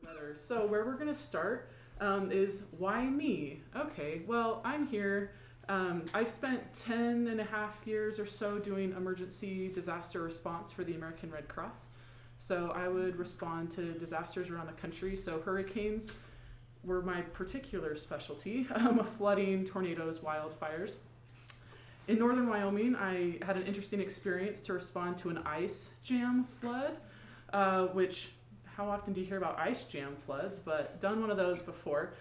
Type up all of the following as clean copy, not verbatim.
weather. So where we're going to start is why me? Okay, well, I'm here. I spent 10 and a half years or so doing emergency disaster response for the American Red Cross. So I would respond to disasters around the country. So hurricanes were my particular specialty, flooding, tornadoes, wildfires. In northern Wyoming, I had an interesting experience to respond to an ice jam flood, which, how often do you hear about ice jam floods? But done one of those before.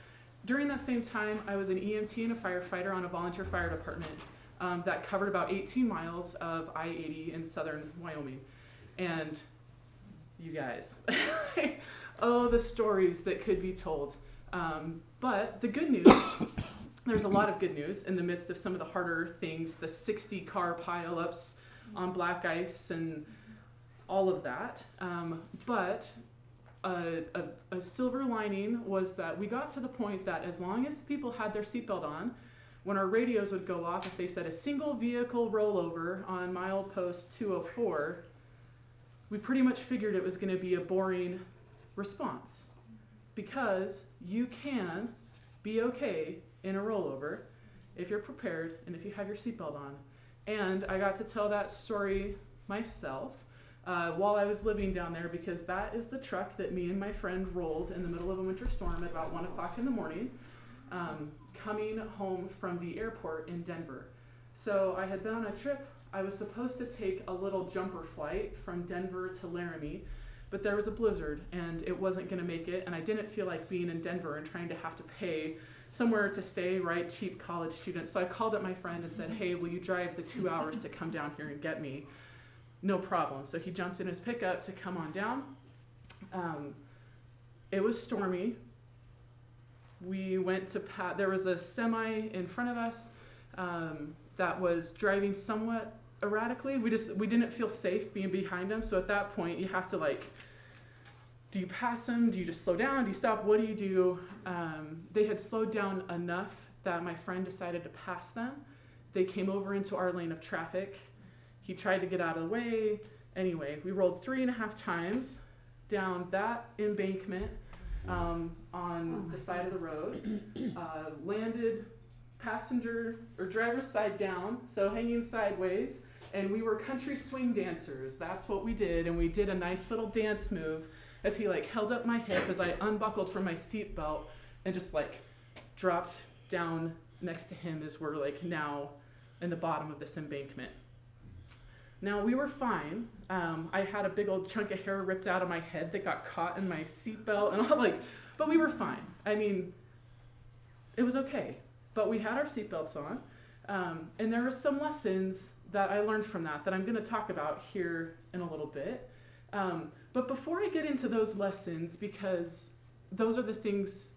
During that same time, I was an EMT and a firefighter on a volunteer fire department that covered about 18 miles of I-80 in southern Wyoming. And you guys, oh, the stories that could be told. But the good news, there's a lot of good news in the midst of some of the harder things, the 60-car pileups on black ice and all of that. But a silver lining was that we got to the point that as long as the people had their seatbelt on, when our radios would go off, if they said a single vehicle rollover on milepost 204, we pretty much figured it was going to be a boring response, because you can be okay in a rollover if you're prepared and if you have your seatbelt on. And I got to tell that story myself while I was living down there, because that is the truck that me and my friend rolled in the middle of a winter storm at about 1 o'clock in the morning, coming home from the airport in Denver. So I had been on a trip. I was supposed to take a little jumper flight from Denver to Laramie, but there was a blizzard and it wasn't going to make it, and I didn't feel like being in Denver and trying to have to pay somewhere to stay, right, cheap college student. So I called up my friend and said, hey, will you drive the 2 hours to come down here and get me? No problem. So he jumped in his pickup to come on down. It was stormy. We went to there was a semi in front of us that was driving somewhat erratically. We didn't feel safe being behind him. So at that point, you have to, like, do you pass them? Do you just slow down? Do you stop? What do you do? They had slowed down enough that my friend decided to pass them. They came over into our lane of traffic. He tried to get out of the way. Anyway, we rolled 3.5 times down that embankment on the side of the road, landed passenger or driver's side down, so hanging sideways, and we were country swing dancers. That's what we did, and we did a nice little dance move as he, like, held up my hip as I unbuckled from my seatbelt and just, like, dropped down next to him as we're, like, now in the bottom of this embankment. Now, we were fine. I had a big old chunk of hair ripped out of my head that got caught in my seatbelt and all, like, but we were fine. I mean, it was okay. But we had our seatbelts on, and there were some lessons that I learned from that I'm going to talk about here in a little bit. But before I get into those lessons, because those are the things,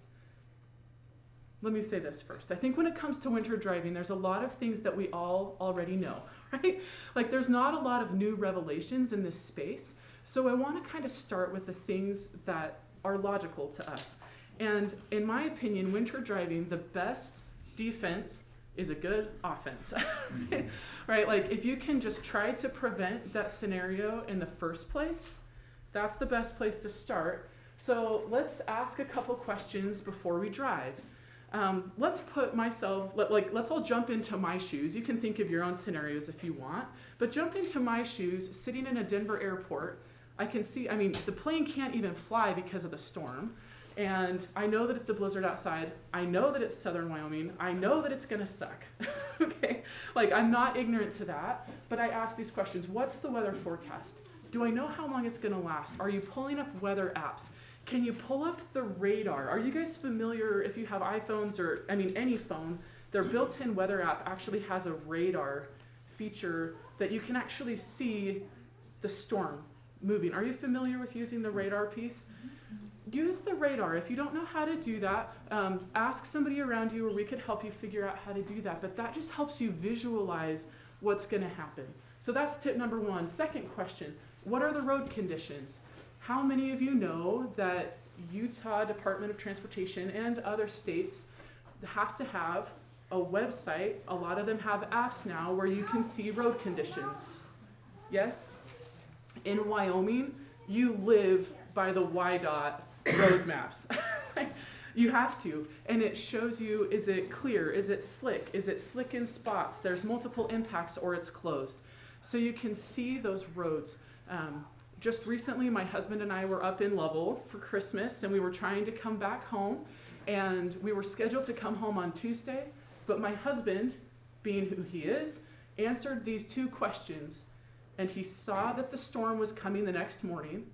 let me say this first. I think when it comes to winter driving, there's a lot of things that we all already know, right? Like, there's not a lot of new revelations in this space. So I want to kind of start with the things that are logical to us. And in my opinion, winter driving, the best defense is a good offense, right? Like, if you can just try to prevent that scenario in the first place, that's the best place to start. So let's ask a couple questions before we drive. Let's all jump into my shoes. You can think of your own scenarios if you want, but jump into my shoes, sitting in a Denver airport. I can see, I mean, the plane can't even fly because of the storm. And I know that it's a blizzard outside. I know that it's southern Wyoming. I know that it's gonna suck, okay? Like, I'm not ignorant to that, but I ask these questions. What's the weather forecast? Do I know how long it's gonna last? Are you pulling up weather apps? Can you pull up the radar? Are you guys familiar, if you have iPhones or, I mean, any phone, their built-in weather app actually has a radar feature that you can actually see the storm moving. Are you familiar with using the radar piece? Use the radar. If you don't know how to do that, ask somebody around you, or we could help you figure out how to do that. But that just helps you visualize what's going to happen. So that's tip number one. Second question, what are the road conditions? How many of you know that Utah Department of Transportation and other states have to have a website? A lot of them have apps now where you can see road conditions. Yes? In Wyoming, you live by the WYDOT road maps. You have to. And it shows you, is it clear? Is it slick? Is it slick in spots? There's multiple impacts or it's closed. So you can see those roads. Just recently, my husband and I were up in Lovell for Christmas, and we were trying to come back home. And we were scheduled to come home on Tuesday, but my husband, being who he is, answered these 2 questions. And he saw that the storm was coming the next morning,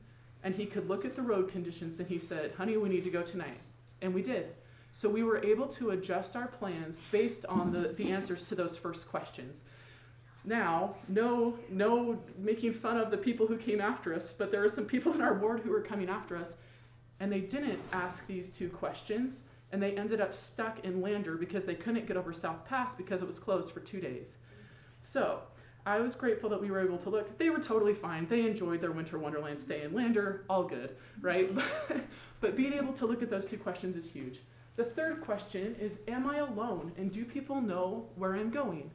and he could look at the road conditions, and he said, honey, we need to go tonight. And we did. So we were able to adjust our plans based on the answers to those first questions. Now, no making fun of the people who came after us, but there are some people in our ward who were coming after us, and they didn't ask these 2 questions, and they ended up stuck in Lander because they couldn't get over South Pass because it was closed for 2 days. So I was grateful that we were able to look. They were totally fine. They enjoyed their winter wonderland stay in Lander, all good, right? But being able to look at those 2 questions is huge. The third question is, am I alone, and do people know where I'm going?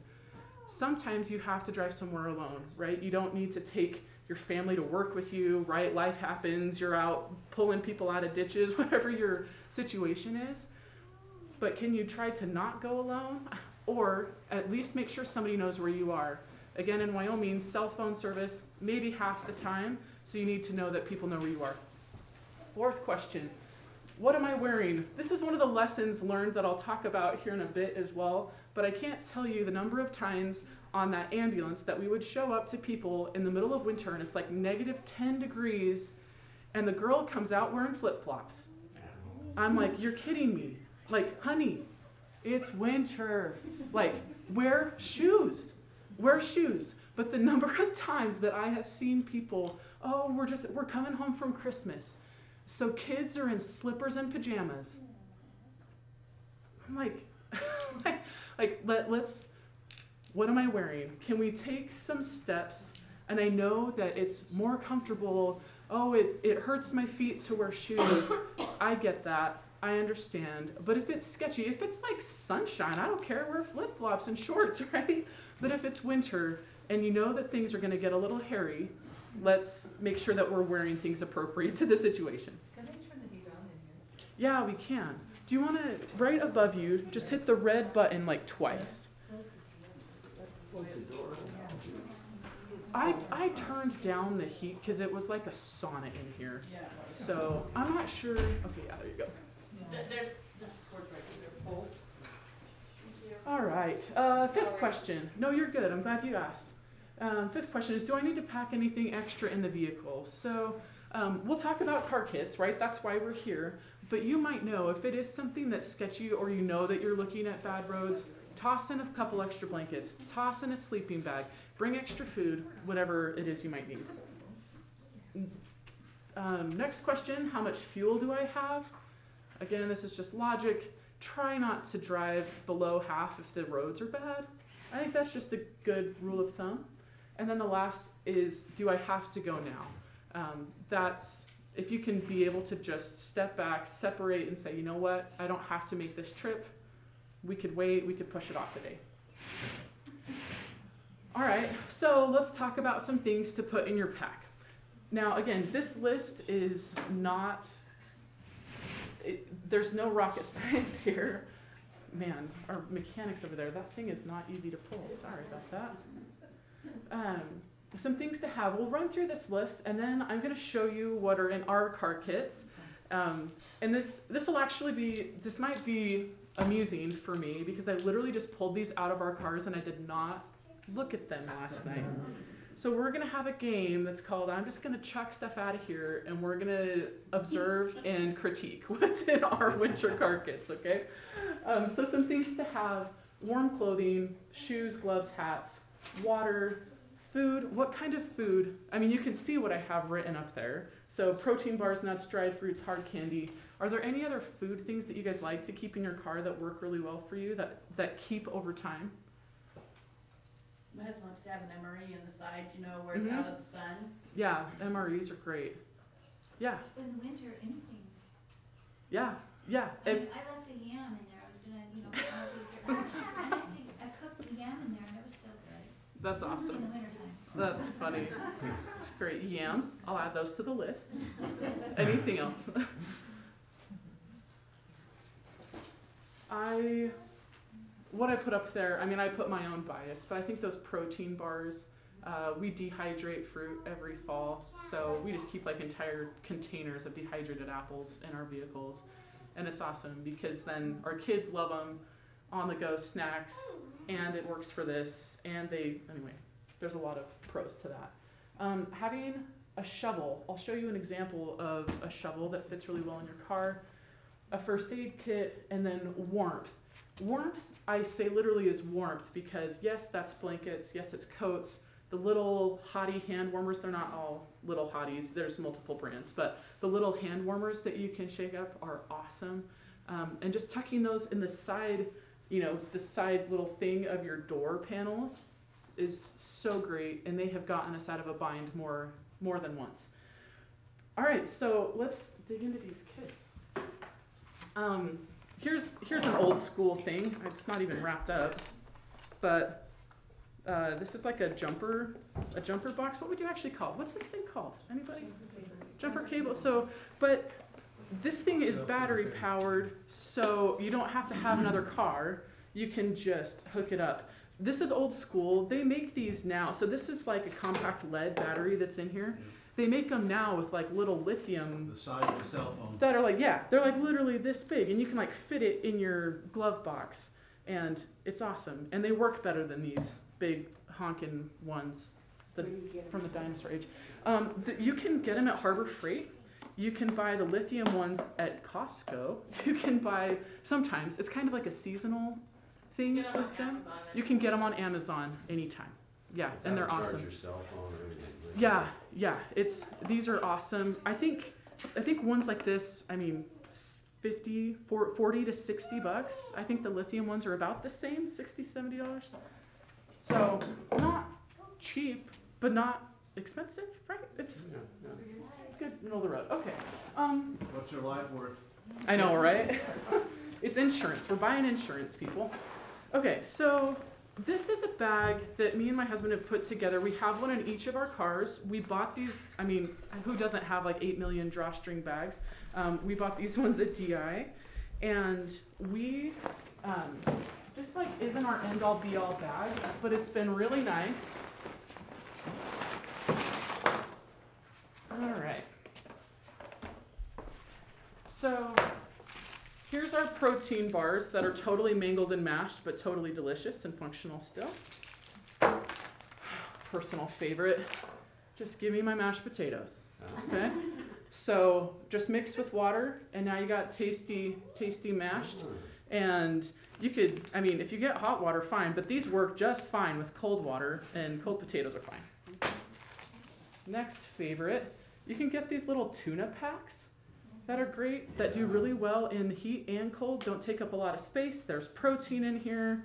Sometimes you have to drive somewhere alone, right? You don't need to take your family to work with you, right? Life happens, you're out pulling people out of ditches, whatever your situation is. But can you try to not go alone? Or at least make sure somebody knows where you are. Again, in Wyoming, cell phone service, maybe half the time, so you need to know that people know where you are. Fourth question, what am I wearing? This is one of the lessons learned that I'll talk about here in a bit as well, but I can't tell you the number of times on that ambulance that we would show up to people in the middle of winter, and it's like -10 degrees, and the girl comes out wearing flip-flops. I'm like, you're kidding me. Like, honey, it's winter. Like, wear shoes. Wear shoes. But the number of times that I have seen people, oh, we're coming home from Christmas, so kids are in slippers and pajamas. I'm like, let's, what am I wearing? Can we take some steps? And I know that it's more comfortable. Oh, it hurts my feet to wear shoes. I get that. I understand. But if it's sketchy, if it's like sunshine, I don't care. Wear flip-flops and shorts, right? But if it's winter and you know that things are going to get a little hairy, let's make sure that we're wearing things appropriate to the situation. Can they turn the heat on in here? Yeah, we can. Do you want to, right above you, just hit the red button like twice. I turned down the heat because it was like a sauna in here. So I'm not sure. Okay, yeah, there you go. There's cords right here. They're full. All right. Fifth question. No, you're good. I'm glad you asked. Fifth question is, do I need to pack anything extra in the vehicle? So we'll talk about car kits, right? That's why we're here. But you might know if it is something that's sketchy or you know that you're looking at bad roads, toss in a couple extra blankets, toss in a sleeping bag, bring extra food, whatever it is you might need. Next question, how much fuel do I have? Again, this is just logic. Try not to drive below half if the roads are bad. I think that's just a good rule of thumb. And then the last is, do I have to go now? That's, if you can be able to just step back, separate, and say, you know what, I don't have to make this trip. We could wait, we could push it off a day. All right, so let's talk about some things to put in your pack. Now, again, this list is not, there's no rocket science here. Man, our mechanics over there, that thing is not easy to pull. Sorry about that. Some things to have. We'll run through this list, and then I'm going to show you what are in our car kits. And this will actually be, this might be amusing for me because I literally just pulled these out of our cars and I did not look at them last night. So we're going to have a game that's called, I'm just going to chuck stuff out of here and we're going to observe and critique what's in our winter car kits, okay? So some things to have: warm clothing, shoes, gloves, hats, water, food. What kind of food? I mean, you can see what I have written up there. So protein bars, nuts, dried fruits, hard candy. Are there any other food things that you guys like to keep in your car that work really well for you, that keep over time? My husband likes to have an MRE on the side, you know, where it's out of the sun. Yeah, MREs are great. Yeah. In the winter, anything. Yeah, yeah. I left a yam in there. I was gonna, put all these. I cooked the yam in there, and it was still good. That's In awesome. the wintertime. That's funny. It's great. Yams. I'll add those to the list. Anything else? What I put up there, I mean, I put my own bias, but I think those protein bars, we dehydrate fruit every fall, so we just keep like entire containers of dehydrated apples in our vehicles, and it's awesome because then our kids love them, on the go snacks, and it works for this, and anyway, there's a lot of pros to that. Having a shovel, I'll show you an example of a shovel that fits really well in your car, a first aid kit, and then warmth. Warmth, I say literally is warmth because yes, that's blankets, yes, it's coats. The little hottie hand warmers, they're not all little hotties, there's multiple brands, but the little hand warmers that you can shake up are awesome. And just tucking those in the side, the side little thing of your door panels is so great, and they have gotten us out of a bind more than once. All right, so let's dig into these kits. Here's an old school thing. It's not even wrapped up, but this is like a jumper box. What would you actually call it? What's this thing called? Anybody? Jumper cable. So, but this thing is battery powered, so you don't have to have another car. You can just hook it up. This is old school. They make these now. So this is like a compact lead battery that's in here. They make them now with like little lithium The size of a cell phone. that are like, yeah, they're like literally this big, and you can like fit it in your glove box, and it's awesome. And they work better than these big honking ones from the dinosaur age. You can get them at Harbor Freight. You can buy the lithium ones at Costco. You can buy, sometimes, it's kind of like a seasonal thing with them. You can get them on Amazon anytime. Yeah, and they're awesome. Charge your cell phone or anything. Yeah, these are awesome. I think ones like this, I mean, 40 to 60 bucks. I think the lithium ones are about the same, $60-$70. So not cheap, but not expensive, right? It's good middle of the road. Okay. What's your life worth? I know, right? It's insurance. We're buying insurance, people. Okay, so this is a bag that me and my husband have put together. We have one in each of our cars. We bought these, I mean, who doesn't have like 8 million drawstring bags? We bought these ones at DI, and we, this like isn't our end all be all bag, but it's been really nice. All right. So here's our protein bars that are totally mangled and mashed, but totally delicious and functional still. Personal favorite, just give me my mashed potatoes, okay? So just mix with water, and now you got tasty mashed. And you could, I mean, if you get hot water, fine, but these work just fine with cold water, and cold potatoes are fine. Next favorite, you can get these little tuna packs that are great, that do really well in heat and cold, don't take up a lot of space. There's protein in here.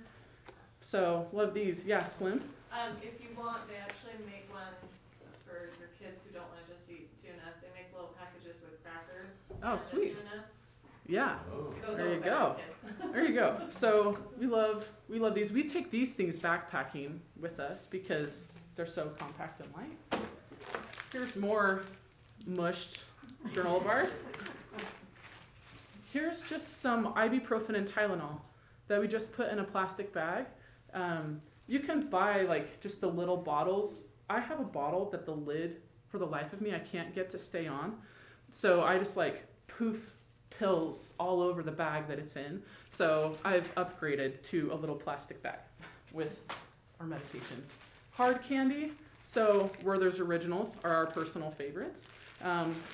So love these. Yeah, Slim? If you want, they actually make ones for your kids who don't want to just eat tuna. They make little packages with crackers. Oh, and the sweet. Tuna. Yeah. Oh. It goes There over you better go. with kids. There you go. So we love these. We take these things backpacking with us because they're so compact and light. Here's more mushed granola bars. Here's just some ibuprofen and Tylenol that we just put in a plastic bag. You can buy like just the little bottles. I have a bottle that the lid, for the life of me, I can't get to stay on. So I just like poof pills all over the bag that it's in. So I've upgraded to a little plastic bag with our medications. Hard candy, so Werther's Originals are our personal favorites.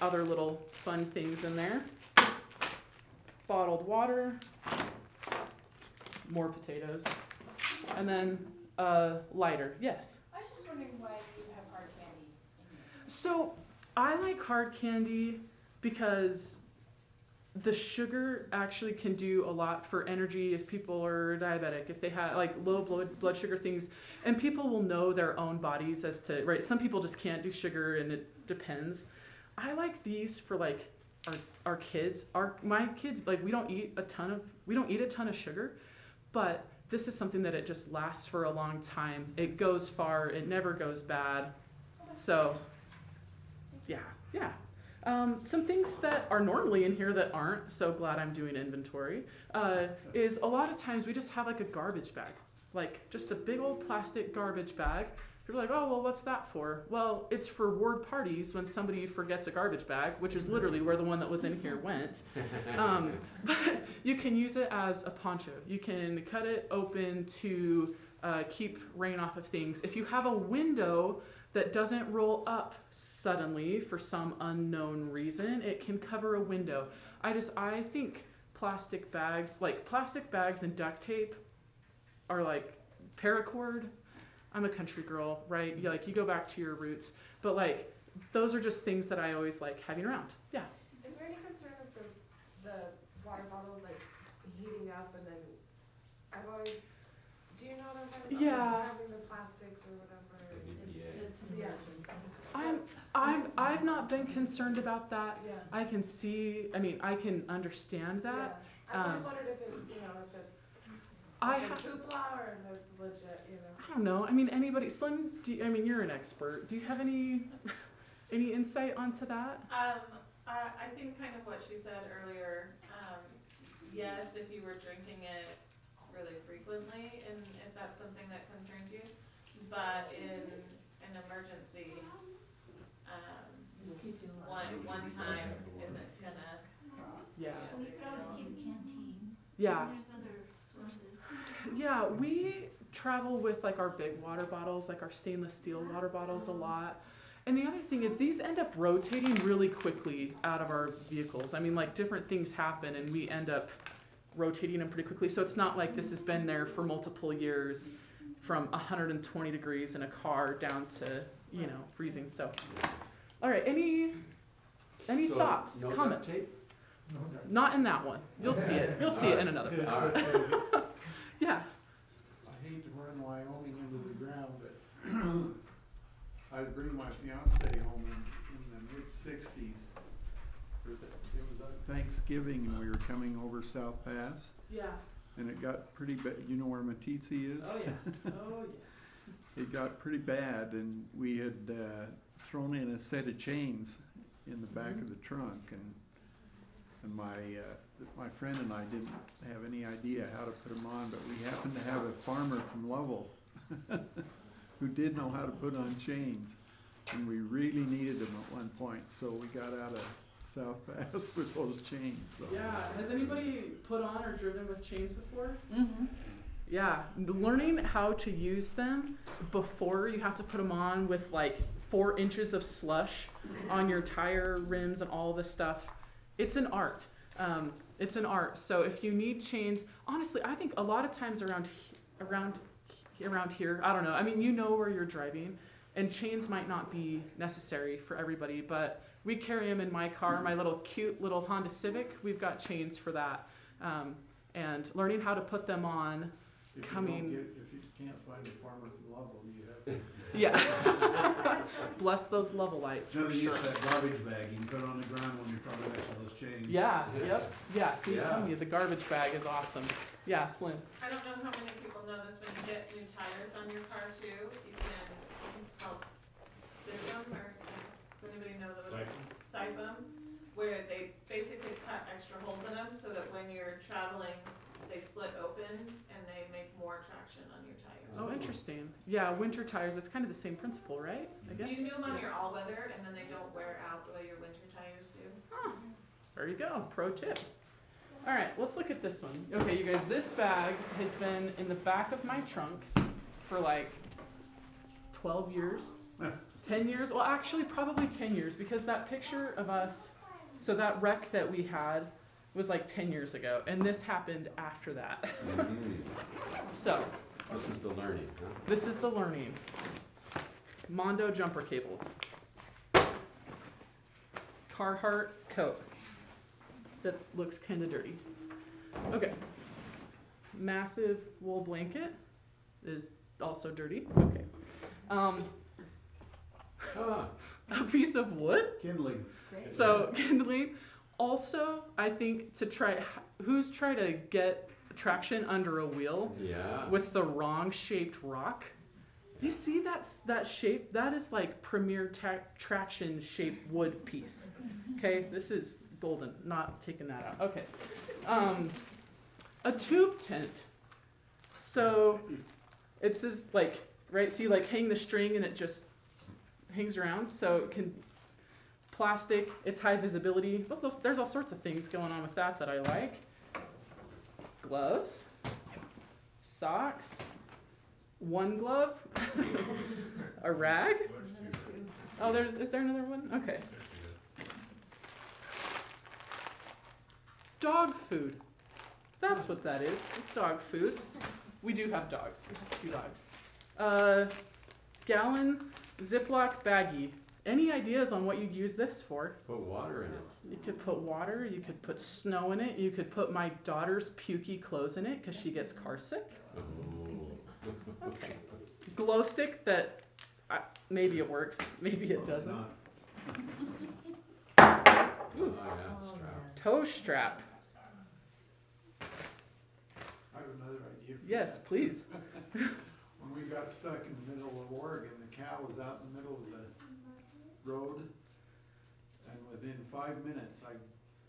Other little fun things in there. Bottled water, more potatoes, and then lighter. Yes? I was just wondering why you have hard candy in here. So I like hard candy because the sugar actually can do a lot for energy if people are diabetic, if they have like low blood sugar things, and people will know their own bodies as to, right, some people just can't do sugar and it depends. I like these for like our kids. My kids, like we don't eat a ton of sugar, but this is something that it just lasts for a long time. It goes far. It never goes bad. So, yeah. Some things that are normally in here that aren't, so glad I'm doing inventory, is a lot of times we just have like a garbage bag. Like just a big old plastic garbage bag. People are like, oh, well, what's that for? Well, it's for ward parties when somebody forgets a garbage bag, which is literally where the one that was in here went. But you can use it as a poncho. You can cut it open to keep rain off of things. If you have a window that doesn't roll up suddenly for some unknown reason, it can cover a window. I think plastic bags and duct tape are like paracord. I'm a country girl, right? You go back to your roots, but like those are just things that I always like having around. Yeah. Is there any concern with the water bottles like heating up and then do you know what I'm talking about? Yeah. Like, having the plastics or whatever. I've not been concerned about that. Yeah. I can understand that. Yeah. I just wondered if it's I if it's hoopla or if it's legit, I don't know. Anybody, Slim, you're an expert. Do you have any insight onto that? I think kind of what she said earlier, yes, if you were drinking it really frequently, and if that's something that concerns you, but in an emergency, one time isn't gonna. Yeah. We could always keep a canteen. Yeah. There's other sources. Yeah, we travel with like our big water bottles, like our stainless steel water bottles a lot. And the other thing is these end up rotating really quickly out of our vehicles. Like different things happen and we end up rotating them pretty quickly. So it's not like this has been there for multiple years from 120 degrees in a car down to, freezing. So, all right, any thoughts, no comments? duct tape? Not in that one. You'll see it. You'll see it in another one. All right. Yeah. I hate to run Wyoming into the ground, but I'd bring my fiance home in the mid-60s. It was on Thanksgiving and we were coming over South Pass Yeah. and it got pretty bad. You know where Matisse is? Oh yeah. Oh yeah. It got pretty bad and we had thrown in a set of chains in the back of the trunk and my friend and I didn't have any idea how to put them on, but we happened to have a farmer from Lovell who did know how to put on chains, and we really needed them at one point, so we got out of South Pass with those chains. So. Yeah. Has anybody put on or driven with chains before? Mm-hmm. Yeah. Learning how to use them before you have to put them on with like 4 inches of slush on your tire rims and all this stuff. It's an art. It's an art. So if you need chains, honestly, I think a lot of times around here, I don't know. Where you're driving, and chains might not be necessary for everybody, but we carry them in my car, my cute little Honda Civic. We've got chains for that, and learning how to put them on. If you can't find a farmer from Lovell, you have to. Yeah. Bless those Lovelites for Another use sure. of that garbage bag, you can put it on the ground when you're probably next to those chains. Yeah. Yep. Yeah. See, Yeah. I'm telling you, the garbage bag is awesome. Yeah, Slim. I don't know how many people know this, when you get new tires on your car too, you can, it's called siphon, or does anybody know those? Siphon, where they basically cut extra holes in them so that when you're traveling, they split open and they make more traction on your tires. Oh, interesting. Yeah, winter tires. It's kind of the same principle, right? I guess. You do them on your all-weather and then they don't wear out the way your winter tires do. There you go. Pro tip. All right, let's look at this one. Okay, you guys, this bag has been in the back of my trunk for like 12 years, 10 years. Well, actually, probably 10 years because that picture of us, so that wreck that we had was like 10 years ago, and this happened after that. So, This is the learning, huh? this is the learning. Mondo jumper cables. Carhartt coat. That looks kind of dirty. Okay. Massive wool blanket is also dirty. Okay. A piece of wood. Kindling. So kindling. Also, I think who's tried to get traction under a wheel Yeah. with the wrong shaped rock. You see that shape? That is like premier traction shaped wood piece. Okay, this is golden. Not taking that out. Okay, a tube tent. So it's this like right. So you like hang the string and it just hangs around. So it can plastic. It's high visibility. There's all sorts of things going on with that I like. Gloves, socks. One glove, a rag. Oh, is there another one? Okay. Dog food. That's what that is. It's dog food. We do have dogs. We have 2 dogs. Gallon Ziploc baggie. Any ideas on what you'd use this for? Put water in it. You could put water. You could put snow in it. You could put my daughter's pukey clothes in it because she gets car sick. Oh. Okay. Glow stick that maybe it works, maybe it doesn't. Not. Oh, yeah, strap. Toe strap. I have another idea for Yes, that. please. When we got stuck in the middle of Oregon, the cow was out in the middle of the road, and within 5 minutes, I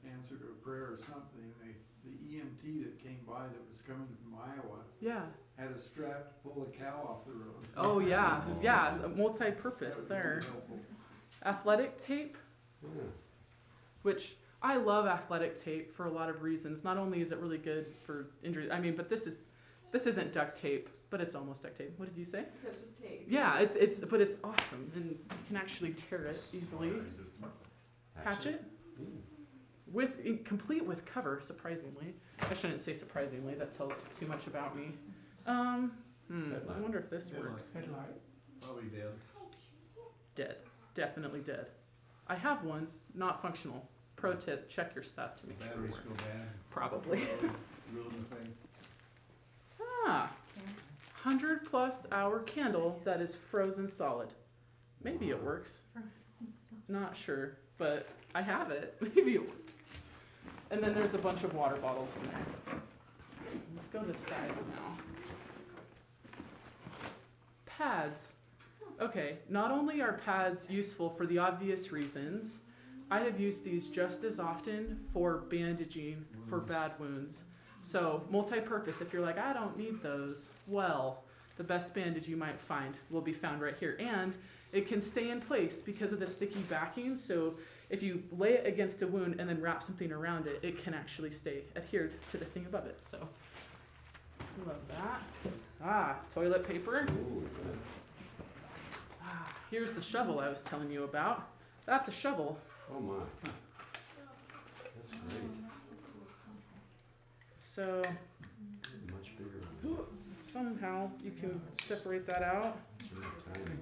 answered a prayer or something. The EMT that came by that was coming from Iowa Yeah. had a strap to pull the cow off the road. Oh yeah. Yeah. Multi-purpose That was there. really helpful. Athletic tape, Yeah. which I love athletic tape for a lot of reasons. Not only is it really good for injuries. I mean, but this isn't duct tape, but it's almost duct tape. What did you say? So it's just tape. Yeah. But it's awesome, and you can actually tear it easily. Hatchet. Ooh. Complete with cover, surprisingly. I shouldn't say surprisingly, that tells too much about me. I wonder if this works. Probably dead. Dead. Definitely dead. I have one, not functional. Pro tip, check your stuff to make sure it Batteries works. go bad. Probably. Ruin the thing. 100+ hour candle that is frozen solid. Maybe it works. Not sure, but I have it. Maybe it works. And then there's a bunch of water bottles in there. Let's go to the sides now. Pads. Okay, not only are pads useful for the obvious reasons, I have used these just as often for bandaging for bad wounds. So, multi-purpose, if you're like, I don't need those, well, the best bandage you might find will be found right here. And it can stay in place because of the sticky backing, so if you lay it against a wound and then wrap something around it, it can actually stay adhered to the thing above it, so. Love that. Toilet paper. Ooh, good. Here's the shovel I was telling you about. That's a shovel. Oh my. That's great. So Much bigger. somehow you can separate that out. It's really tiny.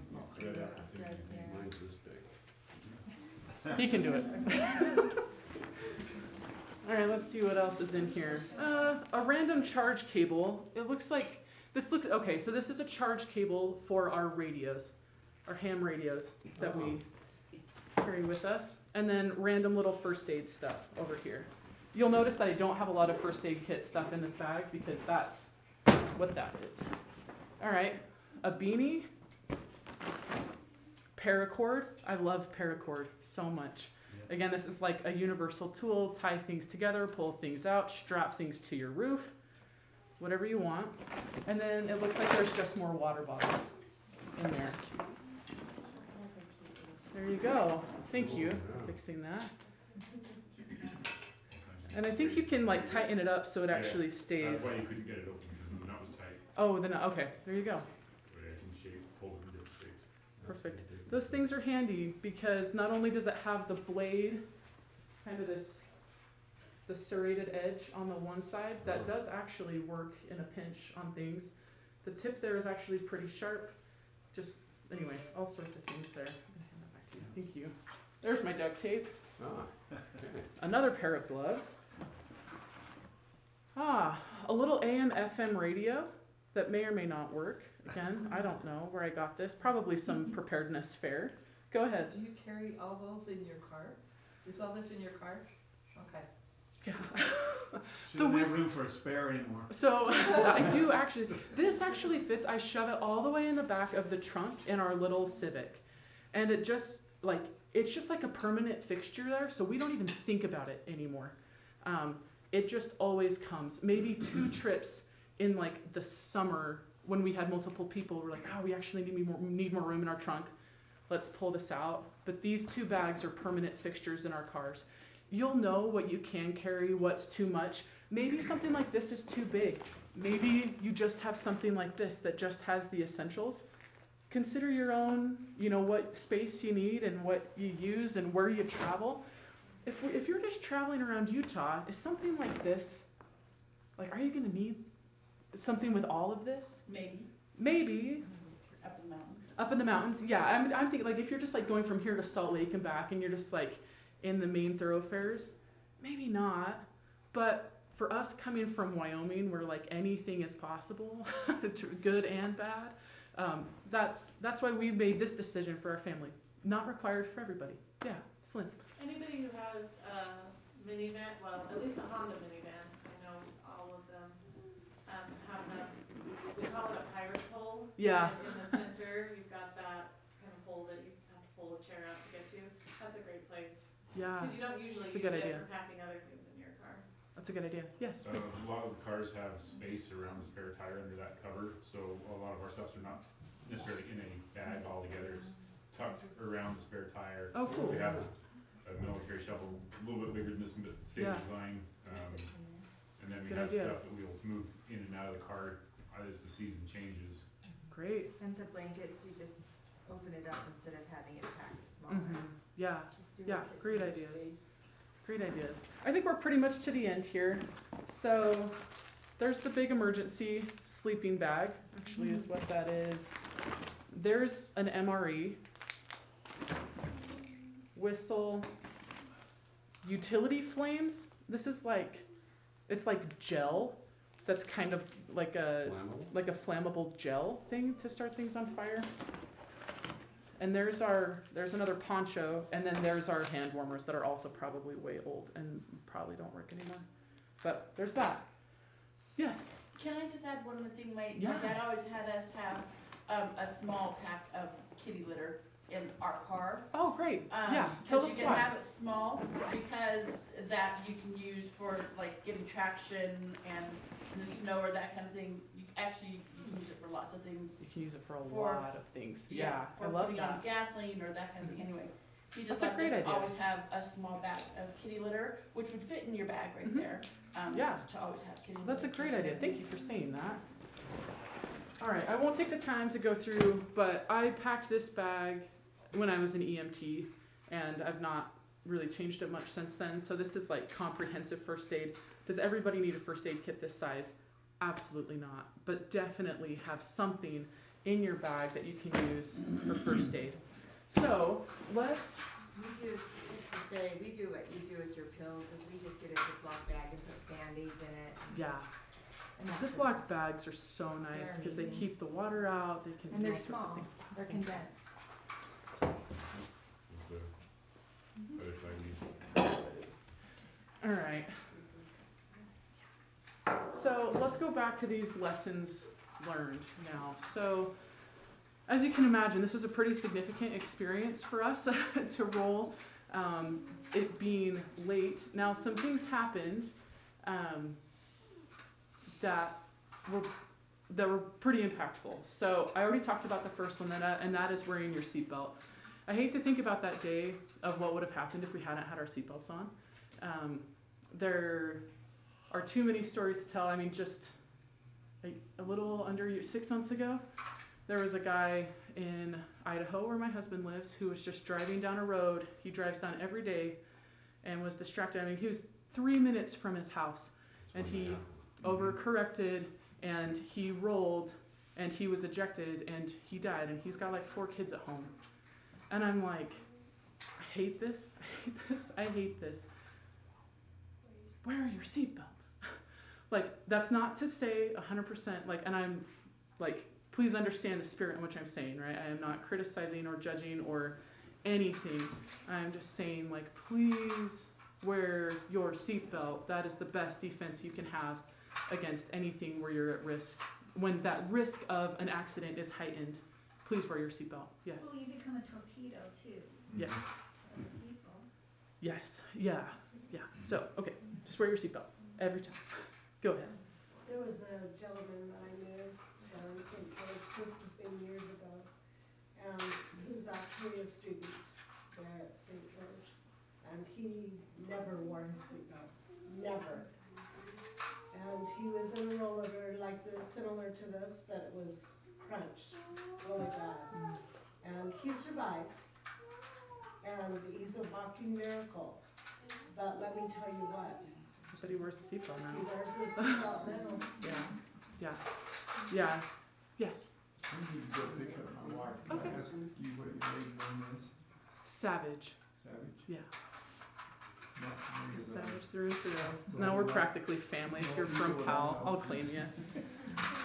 Mine's this big. He can do it. All right, let's see what else is in here. A random charge cable. It looks like okay, so this is a charge cable for our radios, our ham radios that we carry with us. And then random little first aid stuff over here. You'll notice that I don't have a lot of first aid kit stuff in this bag because that's what that is. All right, a beanie. Paracord. I love paracord so much. Again, this is like a universal tool. Tie things together, pull things out, strap things to your roof, whatever you want. And then it looks like there's just more water bottles in there. There you go. Thank you for fixing that. And I think you can like tighten it up so it actually stays. That's why you couldn't get it open, because the nut was tight, Oh, then okay. There you go. but I can shape, pull it in different shapes. Perfect. Those things are handy because not only does it have the blade, kind of the serrated edge on the one side, that does actually work in a pinch on things. The tip there is actually pretty sharp. Just, anyway, all sorts of things there. I'm gonna hand that back to you. Thank you. There's my duct tape. Okay. Another pair of gloves. A little AM FM radio that may or may not work. Again, I don't know where I got this. Probably some preparedness fair. Go ahead. Do you carry all those in your car? Is all this in your car? Okay. Yeah. She So didn't we have room for a spare anymore. So I do actually, this actually fits. I shove it all the way in the back of the trunk in our little Civic. And it just like, it's just like a permanent fixture there. So we don't even think about it anymore. It just always comes. Maybe 2 trips in like the summer when we had multiple people. We're like, oh, we actually need more room in our trunk. Let's pull this out. But these 2 bags are permanent fixtures in our cars. You'll know what you can carry, what's too much. Maybe something like this is too big. Maybe you just have something like this that just has the essentials. Consider your own, what space you need and what you use and where you travel. If you're just traveling around Utah, is something like this, like, are you gonna need something with all of this? Maybe. Up in the mountains. Up in the mountains, yeah. I'm thinking, like, if you're just like going from here to Salt Lake and back and you're just like in the main thoroughfares, maybe not. But for us coming from Wyoming, where like anything is possible, good and bad, that's why we made this decision for our family. Not required for everybody. Yeah, slim. Anybody who has a minivan, well, at least a Honda minivan, I know all of them, have we call it a pirate's hole. Yeah. And in the center, you've got that kind of hole that you have to pull a chair out to get to. That's a great place. Yeah, Because you don't usually That's a use good it idea. for packing other things in your car. that's a good idea. Yes, please. A lot of the cars have space around the spare tire under that cover, so a lot of our stuffs are not necessarily in a bag altogether. It's tucked around the spare tire. Oh, cool. We have a military shovel, a little bit bigger than this, but same Yeah. design. And then we Good have idea. stuff that we'll move in and out of the car as the season changes. Great. And the blankets, you just open it up instead of having it packed smaller. Yeah, Just do Yeah, what fits great in your ideas. space. great ideas. I think we're pretty much to the end here. So there's the big emergency sleeping bag, actually is what that is. There's an MRE, whistle, utility flames. This is like, it's like gel that's kind of like a Flammable? flammable gel thing to start things on fire. And there's another poncho, and then there's our hand warmers that are also probably way old and probably don't work anymore. But there's that. Yes. Can I just add one more thing? My Yeah. dad always had us have a small pack of kitty litter in our car. Oh, great. Yeah. Tell Because us you can why. have it small, because that you can use for like getting traction and in the snow or that kind of thing. You can use it for lots of things. You can use it for a For- lot of things. Yeah, I For love putting on that. gasoline or that kind of thing. Anyway, he just That's a let great us idea. always have a small bag of kitty litter, which would fit in your bag right Mhm. there. Yeah. To always have kitty litter. That's a great idea. Thank you for saying that. All right, I won't take the time to go through, but I packed this bag when I was an EMT, and I've not really changed it much since then. So this is like comprehensive first aid. Does everybody need a first aid kit this size? Absolutely not. But definitely have something in your bag that you can use for first aid. So let's, We do, just to say, we do what you do with your pills, is we just get a Ziploc bag and put Band-Aids in it. yeah, And that's Ziploc bags are so nice because they amazing. keep the water out. They can And do they're all sorts of small, things. they're condensed. Is the other side needs. All right. So let's go back to these lessons learned now. So as you can imagine, this was a pretty significant experience for us to roll, it being late. Now some things happened that were pretty impactful. So I already talked about the first one, and that is wearing your seatbelt. I hate to think about that day of what would have happened if we hadn't had our seatbelts on. There are too many stories to tell. I mean, just a little under 6 months ago, there was a guy in Idaho where my husband lives who was just driving down a road. He drives down every day and was distracted. I mean, he was 3 minutes from his house and he overcorrected and he rolled and he was ejected and he died, and he's got like 4 kids at home. And I'm like, I hate this. I hate this. Wear your seatbelt. Like, that's not to say 100%, like, and I'm like, please understand the spirit in which I'm saying, right? I am not criticizing or judging or anything. I'm just saying, like, please wear your seatbelt. That is the best defense you can have against anything where you're at risk. When that risk of an accident is heightened, please wear your seatbelt. Yes. Well, you become a torpedo too, Yes. for other people. Yes. Yeah. Yeah. So, okay, just wear your seatbelt every time. Go ahead. There was a gentleman that I knew down in St. George, this has been years ago, and he was actually a student there at St. George, and he never wore his seatbelt, never. And he was in a rollover like this, similar to this, but it was crunched really bad. And he survived, and he's a walking miracle. But let me tell you what, But he wears a seatbelt he now. wears his seatbelt now. Yeah. Yeah. Yeah. Yes. I need to go pick up my wife. Can Okay. I ask you what your maiden name is? Savage. Savage? Yeah. Not familiar with that. Savage through and through. No, we're practically family. If you're from Powell, I'll claim you.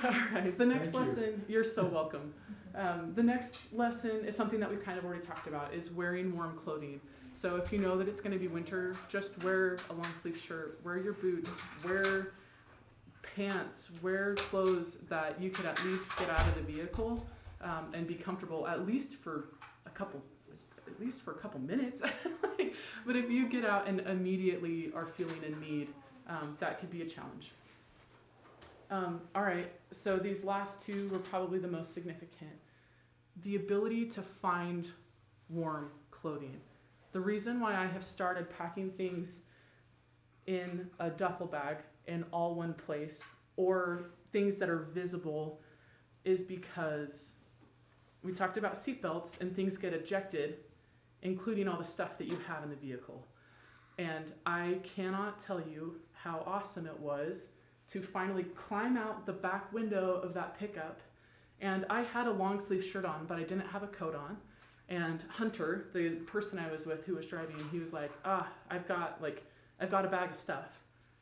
All right. The next Thank you. lesson, you're so welcome. The next lesson is something that we've kind of already talked about, is wearing warm clothing. So if you know that it's going to be winter, just wear a long sleeve shirt, wear your boots, wear pants, wear clothes that you could at least get out of the vehicle and be comfortable at least for a couple minutes. But if you get out and immediately are feeling in need, that could be a challenge. All right, so these last two were probably the most significant. The ability to find warm clothing. The reason why I have started packing things in a duffel bag in all one place, or things that are visible, is because we talked about seatbelts and things get ejected, including all the stuff that you have in the vehicle. And I cannot tell you how awesome it was to finally climb out the back window of that pickup. And I had a long sleeve shirt on, but I didn't have a coat on. And Hunter, the person I was with who was driving, he was like, I've got a bag of stuff.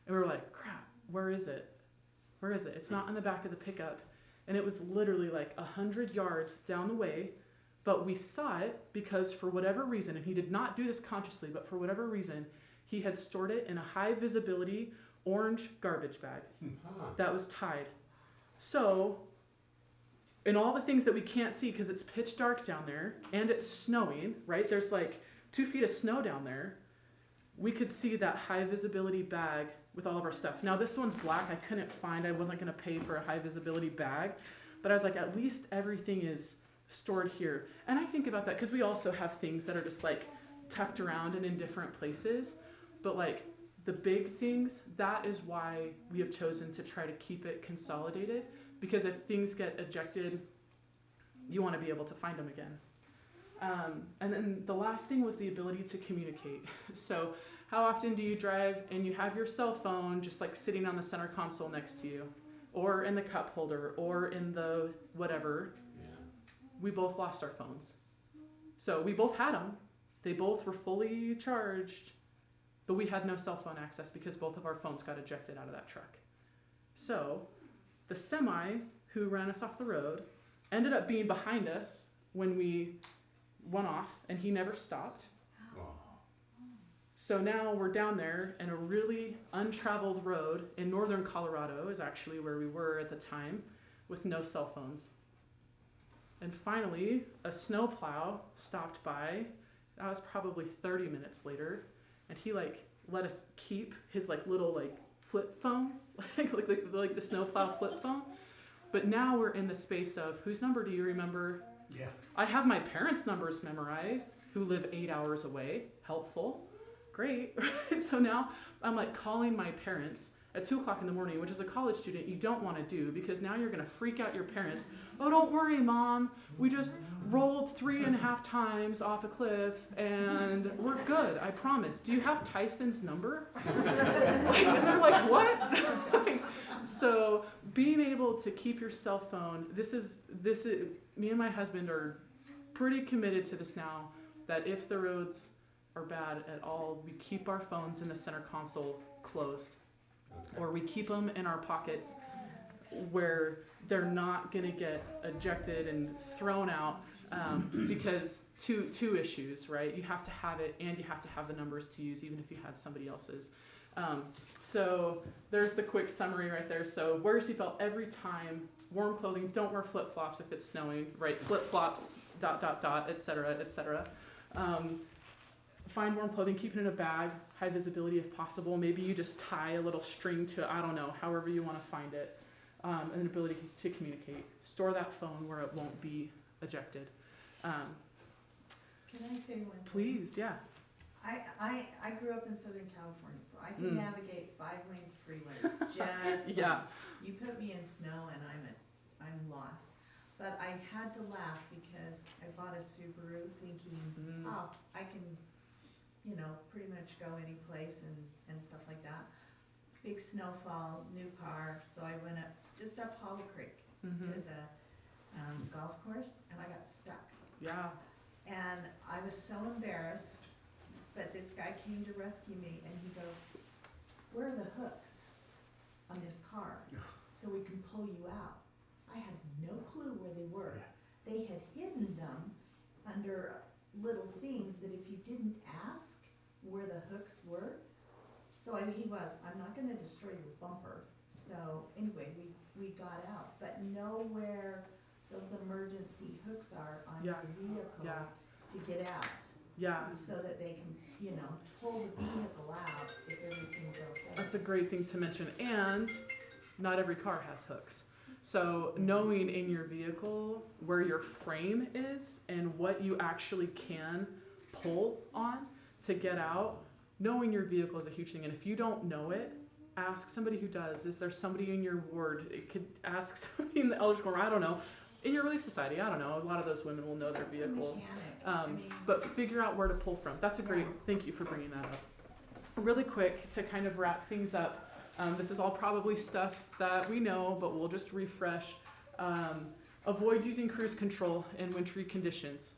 And we were like, crap, where is it? Where is it? It's not in the back of the pickup. And it was literally like 100 yards down the way, but we saw it because for whatever reason, and he did not do this consciously, but for whatever reason, he had stored it in a high visibility orange garbage bag that was tied. So, in all the things that we can't see because it's pitch dark down there and it's snowing, right? There's like 2 feet of snow down there. We could see that high visibility bag with all of our stuff. Now this one's black. I wasn't going to pay for a high visibility bag, but I was like, at least everything is stored here. And I think about that because we also have things that are just like tucked around and in different places. But like the big things, that is why we have chosen to try to keep it consolidated. Because if things get ejected, you want to be able to find them again. And then the last thing was the ability to communicate. So how often do you drive and you have your cell phone just like sitting on the center console next to you, or in the cup holder, or in the whatever? Yeah. We both lost our phones. So we both had them. They both were fully charged, but we had no cell phone access because both of our phones got ejected out of that truck. So the semi who ran us off the road ended up being behind us when we went off, and he never stopped. Oh. So now we're down there in a really untraveled road in northern Colorado, is actually where we were at the time, with no cell phones. And finally, a snowplow stopped by. That was probably 30 minutes later, and he like let us keep his like little like flip phone, like the snowplow flip phone. But now we're in the space of, whose number do you remember? Yeah. I have my parents' numbers memorized, who live 8 hours away. Helpful. Great. So now I'm like calling my parents at 2 o'clock in the morning, which is a college student you don't want to do, because now you're going to freak out your parents. Oh, don't worry, Mom. We just rolled 3.5 times off a cliff and we're good. I promise. Do you have Tyson's number? And they're like, what? So being able to keep your cell phone, this is, me and my husband are pretty committed to this now, that if the roads are bad at all, we keep our phones in the center console closed. Okay. Or we keep them in our pockets where they're not going to get ejected and thrown out, because two issues, right? You have to have it, and you have to have the numbers to use, even if you had somebody else's. So there's the quick summary right there. So wear your seatbelt every time. Warm clothing. Don't wear flip flops if it's snowing, right? Flip flops. ... etc. etc. Find warm clothing. Keep it in a bag. High visibility if possible. Maybe you just tie a little string to it. I don't know. However you want to find it. And an ability to communicate. Store that phone where it won't be ejected. Can I say one thing? Please, yeah. I grew up in Southern California, so I can Mm. navigate 5 lanes freeway just Yeah. fine. You put me in snow and I'm lost. But I had to laugh because I bought a Subaru thinking, Mm. oh, I can, you know, pretty much go any place and stuff like that. Big snowfall, new car, so I went just up Hollow Creek to Mm-hmm. the golf course, and I got stuck. Yeah. And I was so embarrassed, but this guy came to rescue me, and he goes, "Where are the hooks on this car so we can pull you out?" I had no clue where they were. They had hidden them under little things that if you didn't ask where the hooks were, so I'm not gonna destroy your bumper. So anyway, we got out, but know where those emergency hooks are on Yeah. your vehicle Yeah. to get out, Yeah. so that they can, you know, pull the vehicle out if everything's okay. That's a great thing to mention. And not every car has hooks. So knowing in your vehicle where your frame is and what you actually can pull on to get out, knowing your vehicle is a huge thing. And if you don't know it, ask somebody who does. Is there somebody in your ward? It could ask somebody in the Eldridge Corps, I don't know. In your Relief Society, I don't know. A lot of those women will know their vehicles. Mechanic, I mean, But figure out where to pull from. That's a great, Yeah. thank you for bringing that up. Really quick, to kind of wrap things up, this is all probably stuff that we know, but we'll just refresh. Avoid using cruise control in wintry conditions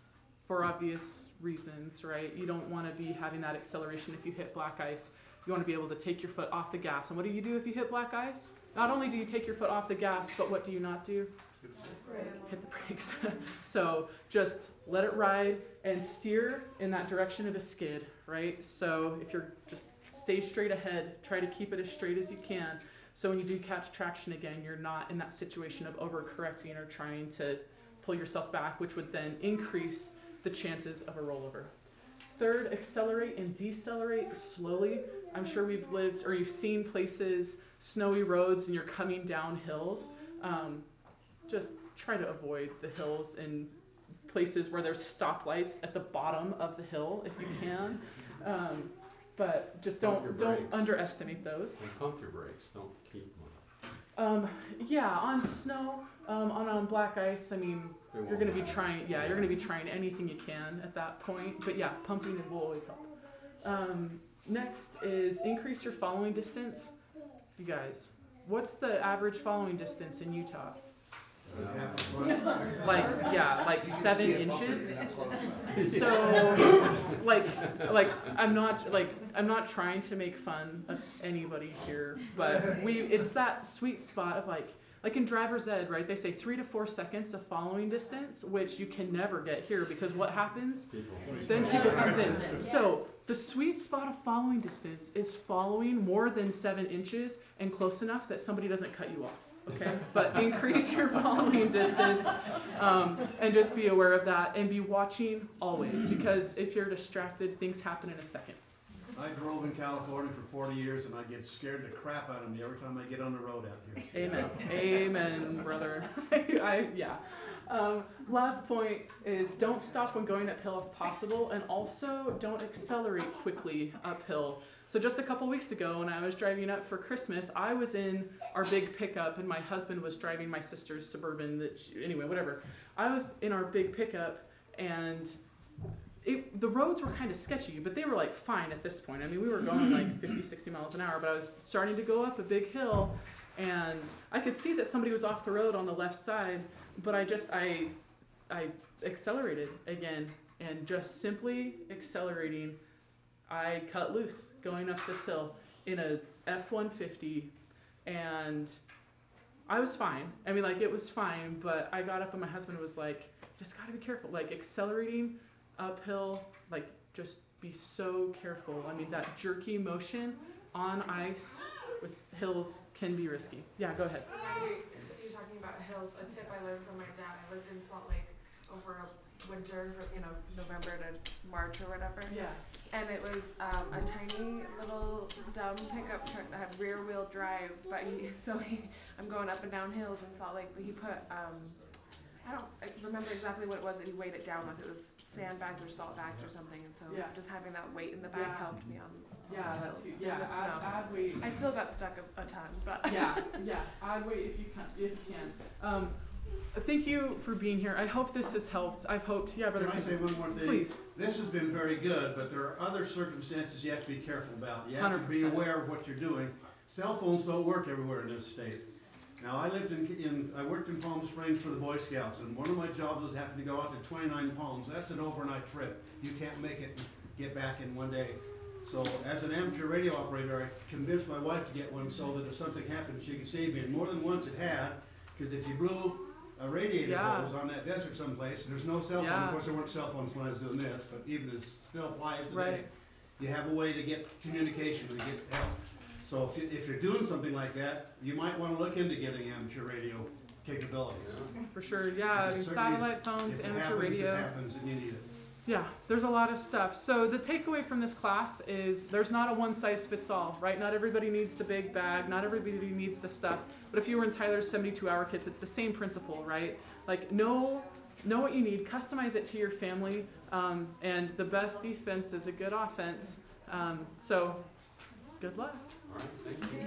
for obvious reasons, right? You don't want to be having that acceleration if you hit black ice. You want to be able to take your foot off the gas. And what do you do if you hit black ice? Not only do you take your foot off the gas, but what do you not do? Hit the brakes. So just let it ride and steer in that direction of a skid, right? So if you're just stay straight ahead, try to keep it as straight as you can. So when you do catch traction again, you're not in that situation of overcorrecting or trying to pull yourself back, which would then increase the chances of a rollover. Third, accelerate and decelerate slowly. I'm sure we've lived or you've seen places, snowy roads, and you're coming down hills. Just try to avoid the hills and places where there's stoplights at the bottom of the hill if you can. But just Pump your don't brakes. underestimate those. And pump your brakes, don't keep them. Yeah, on snow, on black ice, I mean, They you're won't gonna be matter. trying, yeah, you're gonna be trying anything you can at that point. But yeah, pumping it will always help. Next is increase your following distance. You guys, what's the average following distance in Utah? Half a foot. Like 7 inches. So, like I'm not trying to make fun of anybody here, but it's that sweet spot of like in driver's ed, right? They say 3 to 4 seconds of following distance, which you can never get here because what happens? People. Then people comes in. So the sweet spot of following distance is following more than 7 inches and close enough that somebody doesn't cut you off. Okay, but increase your following distance, and just be aware of that and be watching always, because if you're distracted, things happen in a second. I drove in California for 40 years and I get scared the crap out of me every time I get on the road out here. Amen. Amen, brother. Yeah. Last point is don't stop when going uphill if possible, and also don't accelerate quickly uphill. So just a couple weeks ago when I was driving up for Christmas, I was in our big pickup and my husband was driving my sister's Suburban anyway, whatever. I was in our big pickup and the roads were kind of sketchy, but they were like fine at this point. I mean, we were going like 50, 60 miles an hour, but I was starting to go up a big hill and I could see that somebody was off the road on the left side, but I accelerated again, and just simply accelerating, I cut loose going up this hill in a F-150, and I was fine. I mean, like, it was fine, but I got up and my husband was like, just gotta be careful, like accelerating uphill, like just be so careful. I mean, that jerky motion on ice with hills can be risky. Yeah, go ahead. You're talking about hills. A tip I learned from my dad. I lived in Salt Lake over a winter, November to March or whatever. Yeah. And it was a tiny little dumb pickup truck that had rear wheel drive. But I'm going up and down hills in Salt Lake. But he put I don't remember exactly what it was that he weighed it down with. It was sandbags or salt bags or something. And so Yeah. just having that weight in the bag Yeah. helped me on Yeah, the that's hills. yeah. in the snow. Add weight. I still got stuck a ton, but Yeah. Add weight if you can. Thank you for being here. I hope this has helped. I've hoped. Yeah, brother. Can I say one more thing? Please. This has been very good, but there are other circumstances you have to be careful about. You have to be 100%. aware of what you're doing. Cell phones don't work everywhere in this state. Now, I worked in Palm Springs for the Boy Scouts, and one of my jobs was having to go out to 29 Palms. That's an overnight trip. You can't make it and get back in one day. So, as an amateur radio operator, I convinced my wife to get one so that if something happened, she could save me. And more than once it had, because if you blew a radiator Yeah. hose on that desert someplace, and there's no cell phone. Yeah. Of course, there weren't cell phones when I was doing this, but even it still applies today. Right. You have a way to get communication, to get help. So if you're doing something like that, you might want to look into getting amateur radio capabilities. For sure. Yeah. I mean, satellite phones, amateur radio. If it happens, and you need it. Yeah, there's a lot of stuff. So the takeaway from this class is there's not a one size fits all, right? Not everybody needs the big bag, not everybody needs the stuff. But if you were in Tyler's 72-hour kits, it's the same principle, right? Like know what you need, customize it to your family, and the best defense is a good offense. So good luck. All right, thank you.